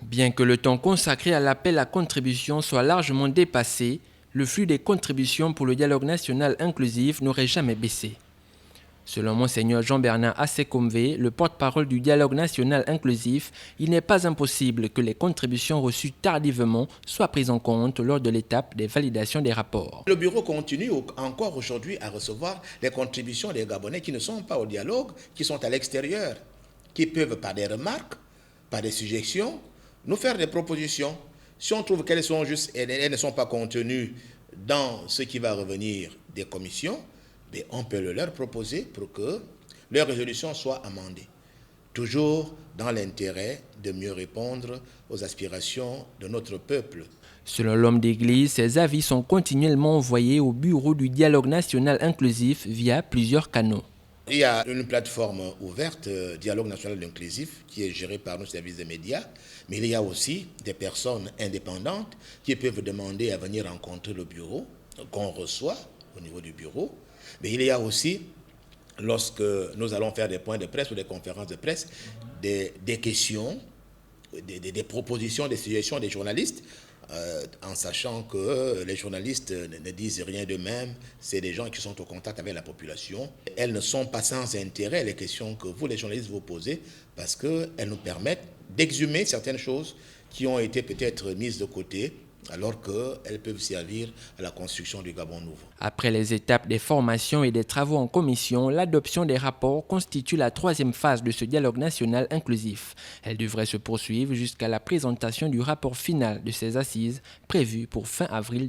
Bien que le temps consacré à l'appel à contribution soit largement dépassé, le flux des contributions pour le dialogue national inclusif n'aurait jamais baissé. Selon Monseigneur Jean-Bernard Assekomvé, le porte-parole du dialogue national inclusif, il n'est pas impossible que les contributions reçues tardivement soient prises en compte lors de l'étape des validations des rapports. Le bureau continue encore aujourd'hui à recevoir les contributions des Gabonais qui ne sont pas au dialogue, qui sont à l'extérieur, qui peuvent par des remarques, par des suggestions, nous faire des propositions. Si on trouve qu'elles sont justes et elles ne sont pas contenues dans ce qui va revenir des commissions, mais on peut le leur proposer pour que leur résolution soit amendée. Toujours dans l'intérêt de mieux répondre aux aspirations de notre peuple. Selon l'homme d'église, ces avis sont continuellement envoyés au bureau du dialogue national inclusif via plusieurs canaux. Il y a une plateforme ouverte, Dialogue national inclusif, qui est gérée par nos services de médias, mais il y a aussi des personnes indépendantes qui peuvent demander à venir rencontrer le bureau, qu'on reçoit au niveau du bureau. Mais il y a aussi, lorsque nous allons faire des points de presse ou des conférences de presse, des questions, des propositions, des suggestions des journalistes, en sachant que les journalistes ne disent rien d'eux-mêmes, c'est des gens qui sont au contact avec la population. Elles ne sont pas sans intérêt, les questions que vous, les journalistes, vous posez, parce qu'elles nous permettent d'exhumer certaines choses qui ont été peut-être mises de côté, alors qu'elles peuvent servir à la construction du Gabon nouveau. Après les étapes des formations et des travaux en commission, l'adoption des rapports constitue la troisième phase de ce dialogue national inclusif. Elle devrait se poursuivre jusqu'à la présentation du rapport final de ces assises prévues pour fin avril